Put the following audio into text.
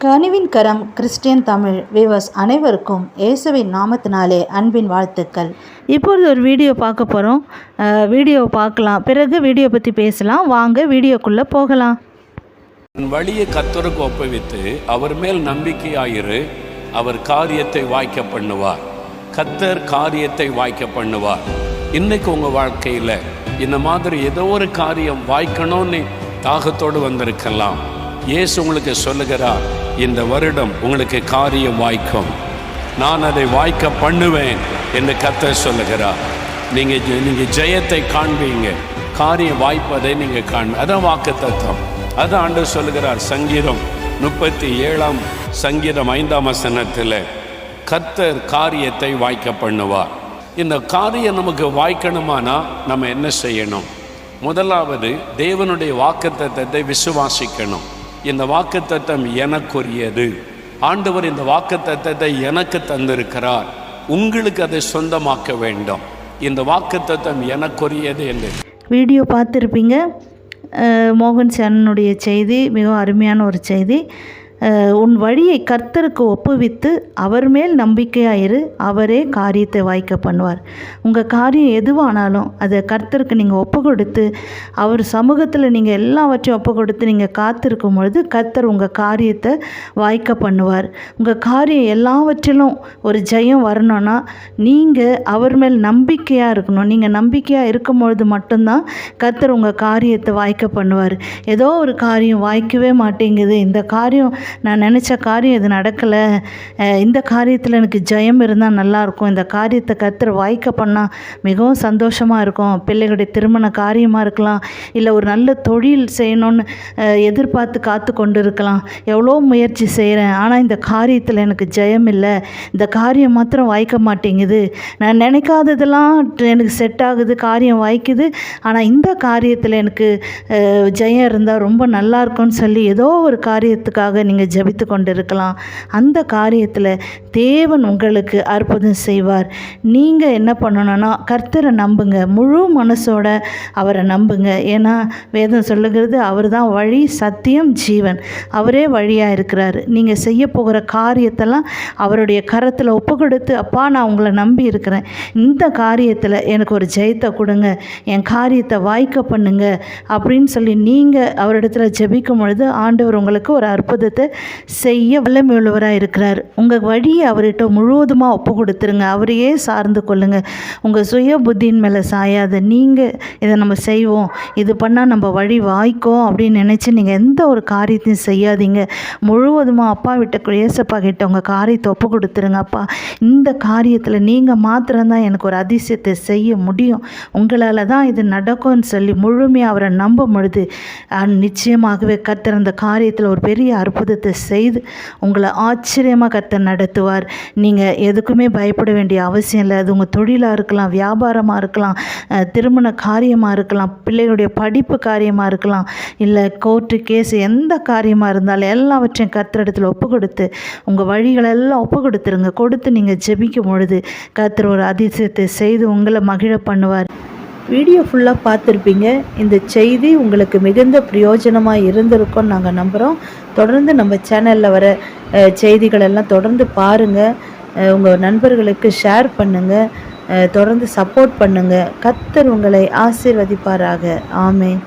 கனிவின் கரம் Christian Tamil viewers அனைவருக்கும் இயேசுவின் நாமத்தினாலே அன்பின் வாழ்த்துக்கள். இப்பொழுது ஒரு வீடியோ பார்க்க போகிறோம். வீடியோ பார்க்கலாம், பிறகு வீடியோ பற்றி பேசலாம். வாங்க வீடியோக்குள்ளே போகலாம். வழியை கர்த்தருக்கு ஒப்புவித்து அவர் மேல் நம்பிக்கையாயிரு, அவர் காரியத்தை வாய்க்க பண்ணுவார். கர்த்தர் காரியத்தை வாய்க்க பண்ணுவார். இன்னைக்கு உங்கள் வாழ்க்கையில் இந்த மாதிரி ஏதோ ஒரு காரியம் வாய்க்கணும்னு தாகத்தோடு வந்திருக்கலாம். இயேசு உங்களுக்கு சொல்லுகிறார், இந்த வருடம் உங்களுக்கு காரியம் வாய்க்கும், நான் அதை வாய்க்க பண்ணுவேன் என்று கர்த்தர் சொல்லுகிறார். நீங்கள் ஜெயத்தை காண்பீங்க, காரியம் வாய்ப்பதை நீங்கள் அதான் வாக்குத்தத்தம். அதான் ஆண்டவர் சொல்லுகிறார். சங்கீதம் 37 சங்கீதம் 5 வசனத்தில் கர்த்தர் காரியத்தை வாய்க்க பண்ணுவார். இந்த காரியம் நமக்கு வாய்க்கணுமானா நம்ம என்ன செய்யணும்? முதலாவது தேவனுடைய வாக்குத்தத்தத்தை விசுவாசிக்கணும். இந்த வாக்குத்தத்தம் எனக்குரியது, ஆண்டவர் இந்த வாக்குத்தத்தத்தை எனக்கு தந்திருக்கிறார், உங்களுக்கு அதை சொந்தமாக்க வேண்டும். இந்த வாக்குத்தத்தம் எனக்குரியது என்று வீடியோ பார்த்துருப்பீங்க. மோகன் சேனனுடைய செய்தி மிகவும் அருமையான ஒரு செய்தி. உன் வழியை கர்த்தருக்கு ஒப்புவித்து அவர் மேல் நம்பிக்கையாயிரு, அவரே காரியத்தை வாய்க்க பண்ணுவார். உங்கள் காரியம் எதுவானாலும் அதை கர்த்தருக்கு நீங்கள் ஒப்பு கொடுத்து அவர் சமூகத்தில் நீங்கள் எல்லாவற்றையும் ஒப்பு கொடுத்து நீங்கள் காத்திருக்கும் பொழுது கர்த்தர் உங்கள் காரியத்தை வாய்க்க பண்ணுவார். உங்கள் காரியம் எல்லாவற்றிலும் ஒரு ஜெயம் வரணும்னா நீங்கள் அவர் மேல் நம்பிக்கையாக இருக்கணும். நீங்கள் நம்பிக்கையாக இருக்கும் பொழுது மட்டும்தான் கர்த்தர் உங்கள் காரியத்தை வாய்க்க பண்ணுவார். ஏதோ ஒரு காரியம் வாய்க்கவே மாட்டேங்குது, இந்த காரியம் நான் நினச்ச காரியம் இது நடக்கலை, இந்த காரியத்தில் எனக்கு ஜெயம் இருந்தால் நல்லாயிருக்கும், இந்த காரியத்தை கர்த்தர் வாய்க்க பண்ணால் மிகவும் சந்தோஷமாக இருக்கும், பிள்ளைகளுடைய திருமண காரியமாக இருக்கலாம், இல்லை ஒரு நல்ல தொழில் செய்யணும்னு எதிர்பார்த்து காத்து கொண்டு இருக்கலாம். எவ்வளோ முயற்சி செய்கிறேன், ஆனால் இந்த காரியத்தில் எனக்கு ஜெயம் இல்லை, இந்த காரியம் மாத்திரம் வாய்க்க மாட்டேங்குது, நான் நினைக்காததெல்லாம் எனக்கு செட் ஆகுது, காரியம் வாய்க்குது, ஆனால் இந்த காரியத்தில் எனக்கு ஜெயம் இருந்தால் ரொம்ப நல்லாயிருக்கும்னு சொல்லி ஏதோ ஒரு காரியத்துக்காக நீங்கள் ஜெபித்து கொண்டு இருக்கலாம். அந்த காரியத்தில் தேவன் உங்களுக்கு அற்புதம் செய்வார். நீங்கள் என்ன பண்ணணும்னா கர்த்தரை நம்புங்க, முழு மனசோட அவரை நம்புங்க. ஏன்னா வேதம் சொல்லுகிறது அவர் தான் வழி, சத்தியம், ஜீவன், அவரே வழியாக இருக்கிறார். நீங்கள் செய்ய போகிற காரியத்தெல்லாம் அவருடைய கரத்தில் ஒப்பு கொடுத்து, அப்பா நான் உங்களை நம்பி இருக்கிறேன், இந்த காரியத்தில் எனக்கு ஒரு ஜெயத்தை கொடுங்க, என் காரியத்தை வாய்க்க பண்ணுங்க அப்படின்னு சொல்லி நீங்கள் அவரிடத்துல ஜெபிக்கும் பொழுது ஆண்டவர் உங்களுக்கு ஒரு அற்புதத்தை செய்ய வல்லமை உள்ளவராக இருக்கிறார். உங்கள் வழியை அவர்கிட்ட முழுவதுமாக ஒப்பு கொடுத்துருங்க, அவரையே சார்ந்து கொள்ளுங்க. உங்கள் சுய புத்தியின் மேலே சாயாத நீங்கள் இதை நம்ம செய்வோம், இது பண்ணால் நம்ம வழி வாய்க்கும் அப்படின்னு நினச்சி நீங்கள் எந்த ஒரு காரியத்தையும் செய்யாதீங்க. முழுவதுமாக அப்பா விட்ட ஏசப்பா கிட்ட உங்கள் காரியத்தை ஒப்பு கொடுத்துருங்க. அப்பா இந்த காரியத்தில் நீங்கள் மாத்திரம்தான் எனக்கு ஒரு அதிசயத்தை செய்ய முடியும், உங்களால் தான் இது நடக்கும்னு சொல்லி முழுமையாக அவரை நம்பும் பொழுது நிச்சயமாகவே கர்த்தர் அந்த காரியத்தில் ஒரு பெரிய அற்புதத்தை செய்து உங்களை ஆச்சரியமாக கர்த்தர் நடத்துவார். நீங்கள் எதுக்குமே பயப்பட வேண்டிய அவசியம் இல்லை. அது உங்கள் தொழிலாக இருக்கலாம், வியாபாரமாக இருக்கலாம், திருமண காரியமாக இருக்கலாம், பிள்ளைகளுடைய படிப்பு காரியமாக இருக்கலாம், இல்லை கோர்ட்டு கேஸ், எந்த காரியமாக இருந்தாலும் எல்லாவற்றையும் கர்த்தரிடத்தில் ஒப்பு கொடுத்து உங்கள் வழிகளெல்லாம் ஒப்பு கொடுத்துருங்க. கொடுத்து நீங்கள் ஜெபிக்கும் பொழுது கர்த்தர் ஒரு அதிசயத்தை செய்து உங்களை மகிழ பண்ணுவார். வீடியோ ஃபுல்லாக பார்த்துருப்பீங்க. இந்த செய்தி உங்களுக்கு மிகுந்த பிரயோஜனமாக இருந்திருக்கும்னு நாங்கள் நம்புகிறோம். தொடர்ந்து நம்ம சேனலில் வர செய்திகளெல்லாம் தொடர்ந்து பாருங்கள், உங்கள் நண்பர்களுக்கு ஷேர் பண்ணுங்கள், தொடர்ந்து சப்போர்ட் பண்ணுங்கள். கர்த்தர் உங்களை ஆசீர்வதிப்பாராக. ஆமென்.